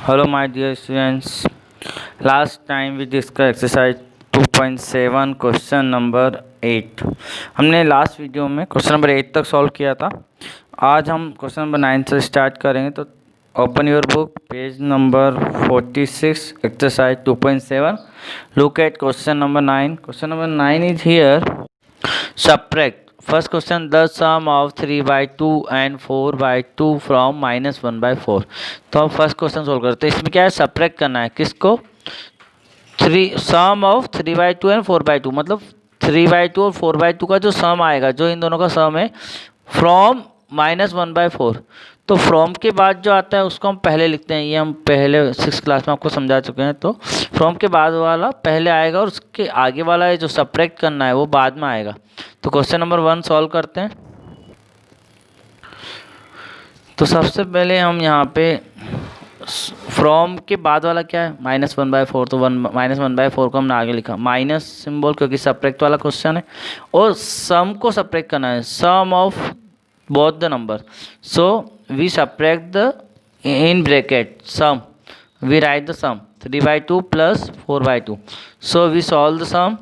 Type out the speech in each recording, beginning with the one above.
Hello, my dear students. Last time we discussed exercise 2.7 question number 8। हमने last video में question number 8 तक solve किया था। आज हम क्वेश्चन नंबर 9 से स्टार्ट करेंगे। तो open your book, page number 46, exercise 2.7। Look at question number 9। Question number 9 is here. Subtract. First question, the sum of 3/2 and 4/2 from -1/4। तो हम फर्स्ट क्वेश्चन सोल्व करते हैं। इसमें क्या है, सब्ट्रैक्ट करना है किसको, सम ऑफ 3/2 एंड 4/2, मतलब 3/2 और 4/2 का जो सम आएगा, जो इन दोनों का सम है, फ्रॉम -1/4। तो फ्रॉम के बाद जो आता है उसको हम पहले लिखते हैं। ये हम पहले 6 क्लास में आपको समझा चुके हैं। तो फ्रॉम के बाद वाला पहले आएगा और उसके आगे वाला है जो सब्ट्रैक्ट करना है वो बाद में आएगा। तो क्वेश्चन नंबर 1 सॉल्व करते हैं। तो सबसे पहले हम यहाँ पे फ्रॉम के बाद वाला क्या है, -1/4। तो -1/4 को हमने आगे लिखा माइनस सिंबल, क्योंकि सब्ट्रैक्ट वाला क्वेश्चन है। और सम को सब्ट्रैक्ट करना है, सम of both the number, so we subtract the in bracket sum, we write the sum 3/2 plus 4/2, so we solve the sum।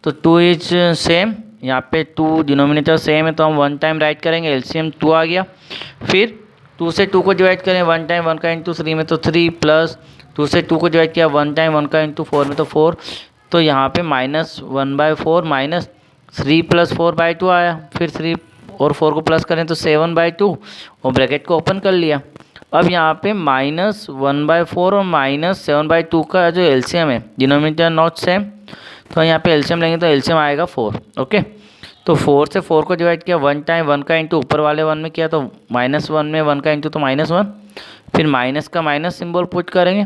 तो 2 इज सेम, यहाँ पे 2 डिनोमिनेटर सेम है तो हम 1 टाइम राइट करेंगे, एलसीएम 2 आ गया। फिर 2 से 2 को डिवाइड करें 1 टाइम, 1 का इंटू 3 में तो 3, प्लस 2 से 2 को डिवाइड किया 1 टाइम, 1 का इंटू 4 में तो 4। तो यहाँ पे -1/4 माइनस 3 प्लस 4/2 आया। फिर 3 और 4 को प्लस करें तो 7/2 और ब्रैकेट को ओपन कर लिया। अब यहाँ पे -1/4 और -7/2 का जो एलसीएम है, डिनोमिनेटर नॉट सेम, तो यहाँ पे एलसीएम लेंगे तो एलसीएम आएगा 4। ओके, तो 4 से 4 को डिवाइड किया 1 टाइम, 1 का इंटू ऊपर वाले 1 में किया तो -1 में 1 का इंटू तो -1। फिर माइनस का माइनस सिंबल पुट करेंगे।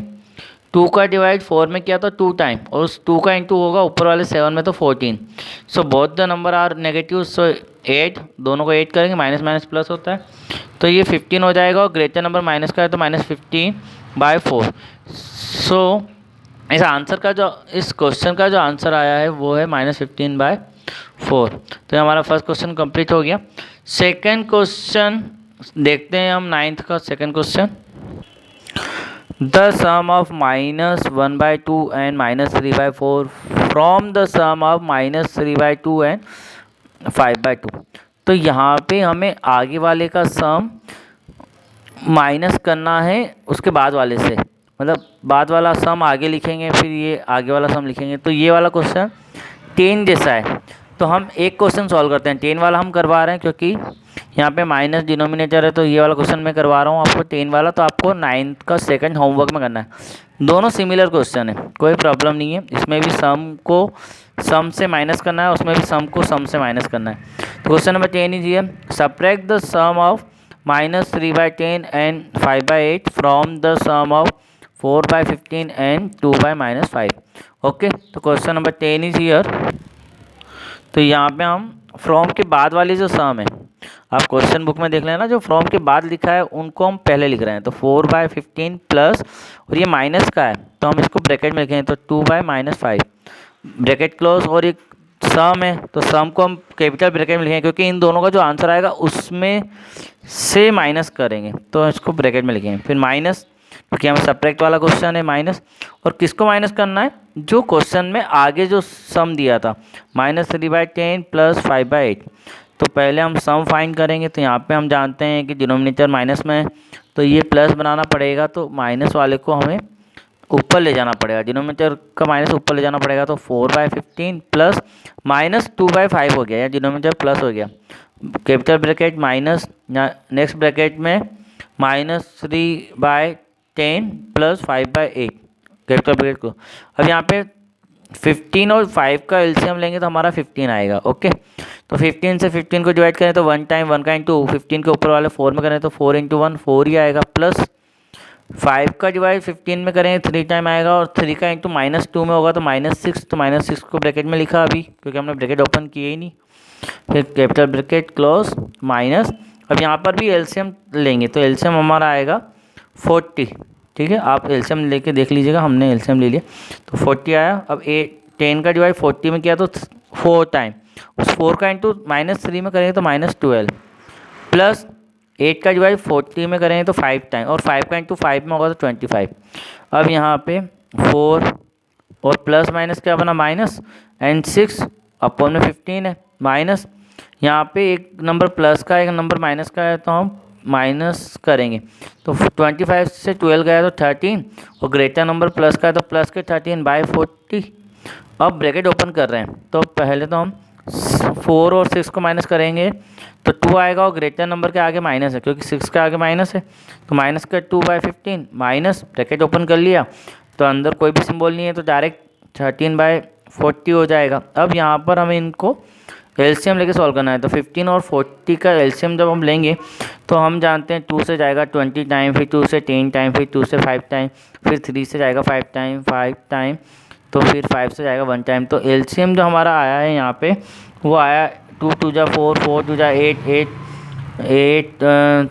2 का डिवाइड 4 में किया तो 2 टाइम, और उस 2 का इंटू होगा ऊपर वाले 7 में तो 14। So both the number are negative, so 8, दोनों को 8 करेंगे, माइनस माइनस प्लस होता है तो ये 15 हो जाएगा। और ग्रेटर नंबर माइनस का है तो -15/4। सो इस आंसर का जो, इस क्वेश्चन का जो आंसर आया है वो है -15/4। तो हमारा फर्स्ट क्वेश्चन कंप्लीट हो गया। सेकेंड क्वेश्चन देखते हैं हम, 9th का second question. The sum of -1/2 and -3/4 from the sum of -3/2 and 5/2। तो यहाँ पे हमें आगे वाले का सम माइनस करना है उसके बाद वाले से, मतलब बाद वाला सम आगे लिखेंगे फिर ये आगे वाला सम लिखेंगे। तो ये वाला क्वेश्चन 10 जैसा है, तो हम एक क्वेश्चन सॉल्व करते हैं। 10 वाला हम करवा रहे हैं क्योंकि यहाँ पे माइनस डिनोमिनेटर है, तो ये वाला क्वेश्चन मैं करवा रहा हूँ आपको 10 वाला। तो आपको 9th का सेकंड होमवर्क में करना है। दोनों सिमिलर क्वेश्चन है, कोई प्रॉब्लम नहीं है। इसमें भी सम को सम से माइनस करना है, उसमें भी सम को सम से माइनस करना है। तो question number 10 is here. Subtract the sum of -3/10 and 5/8 from the sum of 4/15 and 2/-5। Okay, तो क्वेश्चन नंबर 10 इज हियर। तो यहाँ पे हम फ्रॉम के बाद वाली जो सम है, आप क्वेश्चन बुक में देख लेना, जो फ्रॉम के बाद लिखा है उनको हम पहले लिख रहे हैं। तो 4/15 प्लस, और ये माइनस का है तो हम इसको ब्रैकेट में लिखेंगे तो 2/-5 ब्रैकेट क्लोज। और एक सम है तो सम को हम कैपिटल ब्रैकेट में लिखेंगे, क्योंकि इन दोनों का जो आंसर आएगा उसमें से माइनस करेंगे तो इसको ब्रैकेट में लिखेंगे। फिर माइनस, क्योंकि हमें सब्ट्रैक्ट वाला क्वेश्चन है, माइनस। और किसको माइनस करना है, जो क्वेश्चन में आगे जो सम दिया था -3/10 प्लस 5/8। तो पहले हम सम फाइंड करेंगे। तो यहाँ पे हम जानते हैं कि डिनोमिनेटर माइनस में है तो ये प्लस बनाना पड़ेगा, तो माइनस वाले को हमें ऊपर ले जाना पड़ेगा, डिनोमिनेटर का माइनस ऊपर ले जाना पड़ेगा। तो 4/15 प्लस -2/5 हो गया, या डिनोमिनेटर प्लस हो गया, capital bracket minus, next bracket में -3/10 प्लस 5/8 कैपिटल ब्रैकेट को। अब यहाँ पे 15 और 5 का एलसीएम लेंगे तो हमारा 15 आएगा। ओके, तो 15 से 15 को डिवाइड करें तो 1 टाइम, 1 का इंटू 15 के ऊपर वाले 4 में करें तो 4 × 1 4 ही आएगा, प्लस 5 का डिवाइड 15 में करेंगे 3 टाइम आएगा, और 3 का इंटू -2 में होगा तो -6। तो -6 को ब्रैकेट में लिखा अभी, क्योंकि हमने ब्रैकेट ओपन किए ही नहीं। फिर कैपिटल ब्रैकेट क्लोज माइनस। अब यहाँ पर भी एलसीएम लेंगे तो एलसीएम हमारा आएगा 40। ठीक है, आप एलसीएम लेके देख लीजिएगा, हमने एलसीएम ले लिया तो 40 आया। अब 10 का डिवाइड 40 में किया तो 4 टाइम, उस 4 का इंटू -3 में करेंगे तो -12, प्लस 8 का डिवाइड 40 में करेंगे तो 5 टाइम, और 5 का इंटू 5 में होगा तो 25। अब यहाँ पे 4 और प्लस माइनस क्या बना माइनस, एंड 6 अपॉन में 15 है माइनस, यहाँ पे एक नंबर प्लस का एक नंबर माइनस का है तो हम माइनस करेंगे, तो 25 से 12 गया तो 13, और ग्रेटर नंबर प्लस का है तो प्लस के 13/40। अब ब्रैकेट ओपन कर रहे हैं तो पहले तो हम 4 और 6 को माइनस करेंगे तो 2 आएगा, और ग्रेटर नंबर के आगे माइनस है क्योंकि 6 के आगे माइनस है, तो माइनस का 2/15 माइनस, ब्रैकेट ओपन कर लिया तो अंदर कोई भी सिंबल नहीं है तो डायरेक्ट 13/40 हो जाएगा। अब यहाँ पर हमें इनको एलसीएम लेके सॉल्व करना है, तो 15 और 40 का एलसीएम जब हम लेंगे तो हम जानते हैं 2 से जाएगा 20 टाइम, फिर 2 से 10 टाइम, फिर 2 से 5 टाइम, फिर 3 से जाएगा 5 टाइम, 5 टाइम, तो फिर 5 से जाएगा 1 टाइम। तो एलसीएम जो हमारा आया है यहाँ पे वो आया 2 2 जा 4, 4 2 जा 8, 8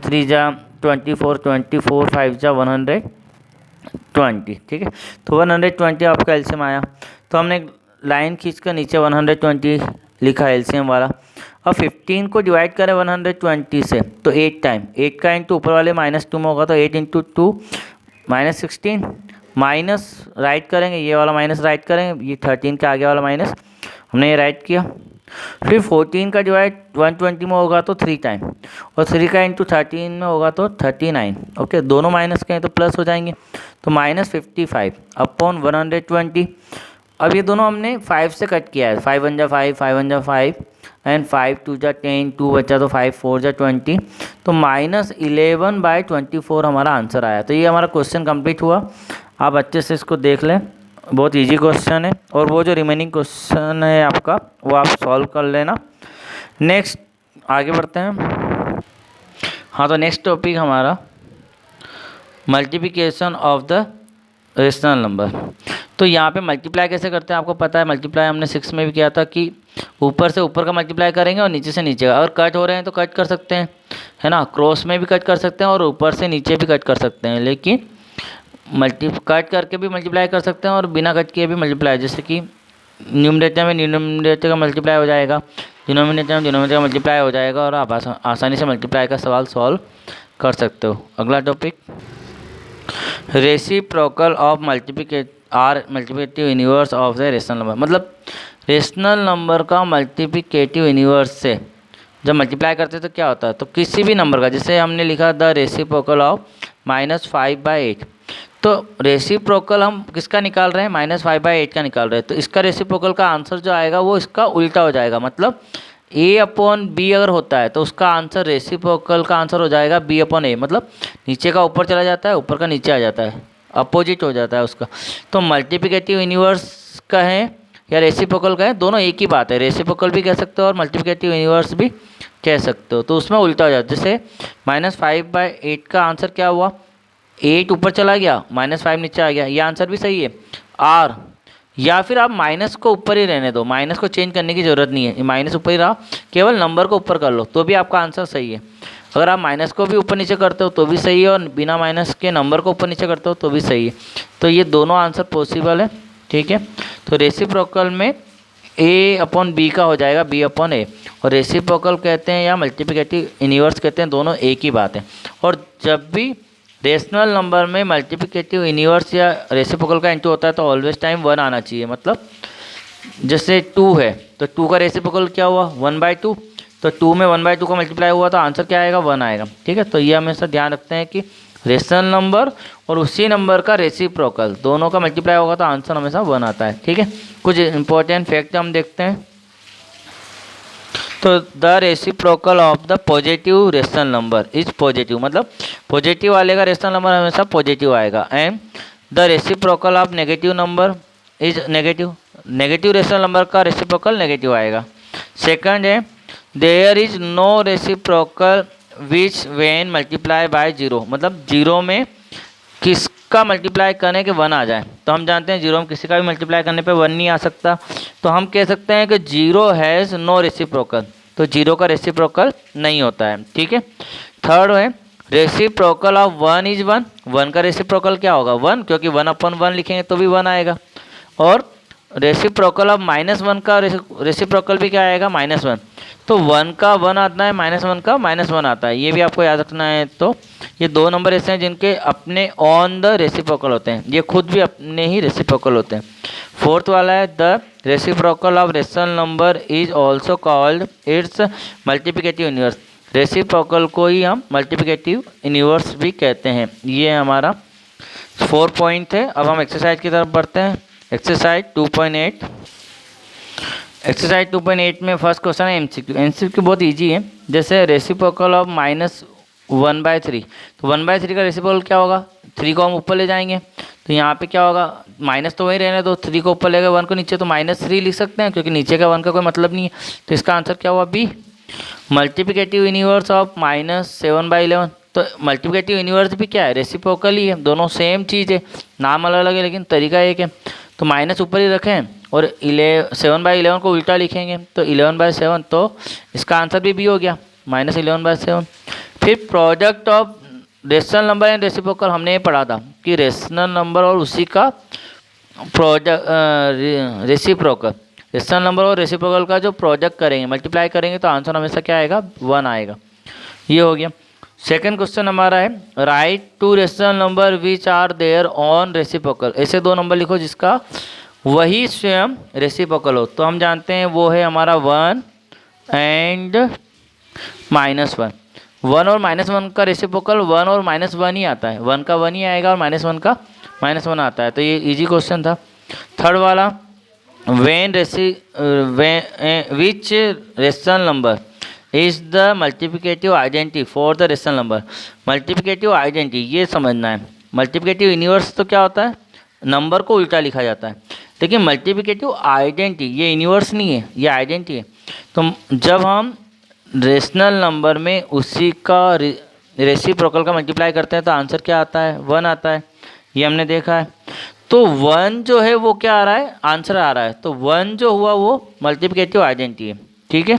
3 जा 24, 24 5 जा 120, ठीक है। तो 120 आपका एलसीएम आया, तो हमने एक लाइन खींच कर नीचे 120 लिखा एलसीएम वाला। अब 15 को डिवाइड करें 120 से तो 8 टाइम, 8 का इंटू ऊपर वाले -2 में होगा तो 8 इंटू 2 -16, माइनस राइट करेंगे, ये वाला माइनस राइट करेंगे, ये 13 के आगे वाला माइनस हमने ये राइट किया। फिर 14 का डिवाइड 120 में होगा तो 3 टाइम, और 3 का इंटू 13 में होगा तो 39। ओके, दोनों माइनस के हैं तो प्लस हो जाएंगे, तो -55 अपॉन 120। अब ये दोनों हमने 5 से कट किया है, 5 1 जा 5, 5 1 जा 5, एंड 5 2 जा 10, 2 बचा तो 5 4 जा 20, तो -11/24 हमारा आंसर आया। तो ये हमारा क्वेश्चन कंप्लीट हुआ। आप अच्छे से इसको देख लें, बहुत इजी क्वेश्चन है, और वो जो रिमेनिंग क्वेश्चन है आपका वो आप सॉल्व कर लेना। नेक्स्ट आगे बढ़ते हैं। हाँ, तो नेक्स्ट टॉपिक हमारा multiplication of the rational number. तो यहाँ पे मल्टीप्लाई कैसे करते हैं आपको पता है, मल्टीप्लाई हमने 6 में भी किया था कि ऊपर से ऊपर का मल्टीप्लाई करेंगे और नीचे से नीचे का, और कट हो रहे हैं तो कट कर सकते हैं, है ना, क्रॉस में भी कट कर सकते हैं और ऊपर से नीचे भी कट कर सकते हैं, लेकिन कट करके भी मल्टीप्लाई कर सकते हैं और बिना कट किए भी मल्टीप्लाई, जैसे कि न्यूमरेटर में न्यूमरेटर का मल्टीप्लाई हो जाएगा, डिनोमिनेटर में डिनोमिनेटर का मल्टीप्लाई हो जाएगा, और आप आसानी से मल्टीप्लाई का सवाल सॉल्व कर सकते हो। अगला topic, reciprocal of multiplicative inverse of the rational number. मतलब रेशनल नंबर का मल्टीप्लिकेटिव इन्वर्स से जब मल्टीप्लाई करते हैं तो क्या होता है, तो किसी भी नंबर का, जैसे हमने लिखा द रेसिप्रोकल ऑफ -5/8, तो रेसिप्रोकल हम किसका निकाल रहे हैं, -5/8 का निकाल रहे हैं, तो इसका रेसिप्रोकल का आंसर जो आएगा वो इसका उल्टा हो जाएगा। मतलब A/B अगर होता है तो उसका आंसर रेसिप्रोकल का आंसर हो जाएगा B/A, मतलब नीचे का ऊपर चला जाता है, ऊपर का नीचे आ जाता है, अपोजिट हो जाता है उसका। तो मल्टीप्लिकेटिव इन्वर्स का है या रेसिप्रोकल का है, दोनों एक ही बात है, रेसिप्रोकल भी कह सकते हो और मल्टीप्लिकेटिव इन्वर्स भी कह सकते हो। तो उसमें उल्टा हो जाता है, जैसे -5/8 का आंसर क्या हुआ, 8 ऊपर चला गया, -5 नीचे आ गया, ये आंसर भी सही है। R, या फिर आप माइनस को ऊपर ही रहने दो, माइनस को चेंज करने की ज़रूरत नहीं है, ये माइनस ऊपर ही रहा, केवल नंबर को ऊपर कर लो तो भी आपका आंसर सही है। अगर आप माइनस को भी ऊपर नीचे करते हो तो भी सही है, और बिना माइनस के नंबर को ऊपर नीचे करते हो तो भी सही है। तो ये दोनों आंसर पॉसिबल है, ठीक है। तो रेसिप्रोकल में A/B का हो जाएगा B/A, और रेसिप्रोकल कहते हैं या मल्टीप्लिकेटिव इन्वर्स कहते हैं, दोनों एक ही बात है। और जब भी रेशनल नंबर में मल्टीप्लिकेटिव इन्वर्स या रेसिप्रोकल का इंटू होता है तो ऑलवेज टाइम 1 आना चाहिए। मतलब जैसे 2 है तो 2 का रेसिप्रोकल क्या हुआ 1/2, तो 2 में 1/2 का मल्टीप्लाई हुआ तो आंसर क्या आएगा 1 आएगा, ठीक है। तो ये हमेशा ध्यान रखते हैं कि रेशनल नंबर और उसी नंबर का रेसिप्रोकल दोनों का मल्टीप्लाई होगा तो आंसर हमेशा 1 आता है, ठीक है। कुछ इंपॉर्टेंट फैक्ट हम देखते हैं। तो the reciprocal of the positive rational number is positive, मतलब पॉजिटिव वाले का रेशनल नंबर हमेशा पॉजिटिव आएगा। And the reciprocal of negative number is negative, negative rational number का रेसिप्रोकल नेगेटिव आएगा। सेकंड है there is no reciprocal which when multiply by 0, मतलब 0 में किसका मल्टीप्लाई करने के 1 आ जाए, तो हम जानते हैं 0 में किसी का भी मल्टीप्लाई करने पे 1 नहीं आ सकता, तो हम कह सकते हैं कि 0 हैज़ नो रेसिप्रोकल, तो 0 का रेसिप्रोकल नहीं होता है, ठीक है। थर्ड है रेसिप्रोकल ऑफ 1 इज 1, 1 का रेसिप्रोकल क्या होगा 1, क्योंकि 1/1 लिखेंगे तो भी 1 आएगा। और रेसिप्रोकल ऑफ -1 का रेसिप्रोकल भी क्या आएगा -1, तो 1 का 1 आता है, -1 का -1 आता है, ये भी आपको याद रखना है। तो ये दो नंबर ऐसे हैं जिनके अपने ऑन द रेसिप्रोकल होते हैं, ये खुद भी अपने ही रेसिप्रोकल होते हैं। फोर्थ वाला है the reciprocal of rational number is also called its multiplicative universe. Reciprocal को ही हम मल्टीप्लिकेटिव यूनिवर्स भी कहते हैं। ये हमारा 4 पॉइंट है। अब हम एक्सरसाइज की तरफ बढ़ते हैं। एक्सरसाइज 2.8। एक्सरसाइज 2.8 में फर्स्ट क्वेश्चन है एमसीक्यू। एमसीक्यू बहुत इजी है। जैसे रेसिप्रोकल ऑफ -1/3, तो 1/3 का रेसिप्रोकल क्या होगा, 3 को हम ऊपर ले जाएंगे, तो यहाँ पे क्या होगा, माइनस तो वही रहने दो, 3 को ऊपर ले गए, 1 को नीचे, तो -3 लिख सकते हैं क्योंकि नीचे का 1 का कोई मतलब नहीं है। तो इसका आंसर क्या हुआ, बी, मल्टीप्लिकेटिव यूनिवर्स ऑफ -7/11। तो मल्टीप्लिकेटिव यूनिवर्स भी क्या है, रेसिप्रोकल ही है, दोनों सेम चीज़ है, नाम अलग अलग है लेकिन तरीका एक है। तो माइनस ऊपर ही रखें और 7/11 को उल्टा लिखेंगे तो 11/7, तो इसका आंसर भी हो गया, -11/7। फिर product of rational number and reciprocal, हमने ये पढ़ा था कि रेशनल नंबर और उसी का प्रोडक्ट रेसिप्रोकल, रेशनल नंबर और रेसिप्रोकल का जो प्रोडक्ट करेंगे, मल्टीप्लाई करेंगे, तो आंसर हमेशा क्या आएगा, 1 आएगा। ये हो गया। सेकंड क्वेश्चन हमारा है right 2 rational number which are there on reciprocal. ऐसे 2 नंबर लिखो जिसका वही स्वयं रेसिप्रोकल हो। तो हम जानते हैं वो है हमारा 1 एंड -1। 1 और -1 का रेसिप्रोकल 1 और -1 ही आता है, 1 का 1 ही आएगा और -1 का -1 आता है। तो ये इजी क्वेश्चन था। थर्ड वाला which rational number is the multiplicative identity for the rational number. Multiplicative identity ये समझना है। मल्टीप्लिकेटिव यूनिवर्स तो क्या होता है, नंबर को उल्टा लिखा जाता है, लेकिन मल्टीप्लिकेटिव आइडेंटिटी ये यूनिवर्स नहीं है, ये आइडेंटिटी है। तो जब हम रेशनल नंबर में उसी का रेसिप्रोकल का मल्टीप्लाई करते हैं तो आंसर क्या आता है, 1 आता है, ये हमने देखा है। तो 1 जो है वो क्या आ रहा है, आंसर आ रहा है, तो 1 जो हुआ वो मल्टीप्लिकेटिव आइडेंटिटी है। ठीक है,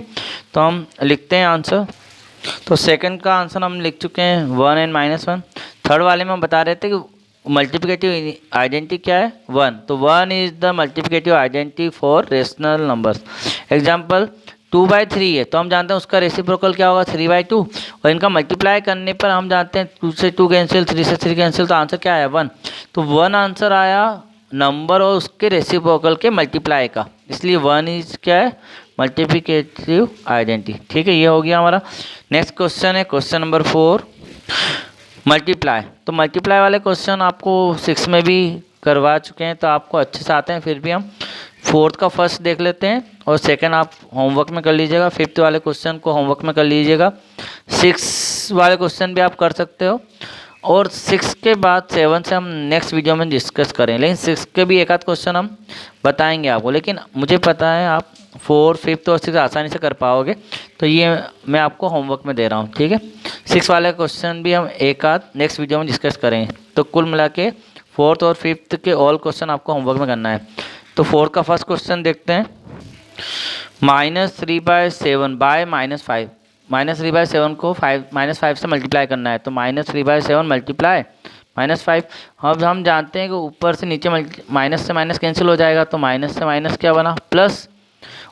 तो हम लिखते हैं आंसर। तो सेकंड का आंसर हम लिख चुके हैं 1 एंड -1। थर्ड वाले में हम बता रहे थे कि मल्टीप्लिकेटिव आइडेंटिटी क्या है, 1, तो 1 is the multiplicative identity for rational numbers. Example 2/3 है, तो हम जानते हैं उसका रेसिप्रोकल क्या होगा, 3/2, और इनका मल्टीप्लाई करने पर हम जानते हैं 2 से 2 कैंसिल, 3 से 3 कैंसिल, तो आंसर क्या आया, 1। तो 1 आंसर आया नंबर और उसके रेसिप्रोकल के मल्टीप्लाई का, इसलिए 1 इज क्या है, मल्टीप्लिकेटिव आइडेंटिटी। ठीक है, ये हो गया हमारा। नेक्स्ट क्वेश्चन है क्वेश्चन नंबर 4, मल्टीप्लाई। तो मल्टीप्लाई वाले क्वेश्चन आपको 6 में भी करवा चुके हैं, तो आपको अच्छे से आते हैं। फिर भी हम 4th का फर्स्ट देख लेते हैं और सेकंड आप होमवर्क में कर लीजिएगा। 5th वाले क्वेश्चन को होमवर्क में कर लीजिएगा। 6 वाले क्वेश्चन भी आप कर सकते हो, और 6 के बाद 7 से हम नेक्स्ट वीडियो में डिस्कस करें, लेकिन 6 के भी एक आध क्वेश्चन हम बताएंगे आपको। लेकिन मुझे पता है आप 4, 5th और 6 आसानी से कर पाओगे, तो ये मैं आपको होमवर्क में दे रहा हूँ। ठीक है, 6 वाले क्वेश्चन भी हम एक आध नेक्स्ट वीडियो में डिस्कस करेंगे। तो कुल मिला के 4th और 5th के ऑल क्वेश्चन आपको होमवर्क में करना है। तो 4th का फर्स्ट क्वेश्चन देखते हैं। -3/7 बाय -5। -3/7 को -5 से मल्टीप्लाई करना है, तो -3/7 मल्टीप्लाई -5। अब हम जानते हैं कि ऊपर से नीचे माइनस से माइनस कैंसिल हो जाएगा, तो माइनस से माइनस क्या बना, प्लस,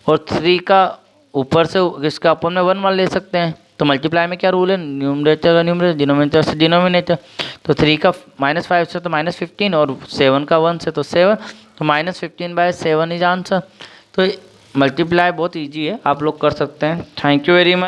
और 3 का ऊपर से इसका अपन में 1 ले सकते हैं। तो मल्टीप्लाई में क्या रूल है, न्यूमरेटर का न्यूमरेटर, डिनोमिनेटर से डिनोमिनेटर। तो 3 का -5 से तो -15, और 7 का 1 से तो 7, तो -15/7 इज आंसर। तो मल्टीप्लाई बहुत इजी है, आप लोग कर सकते हैं। Thank you very much.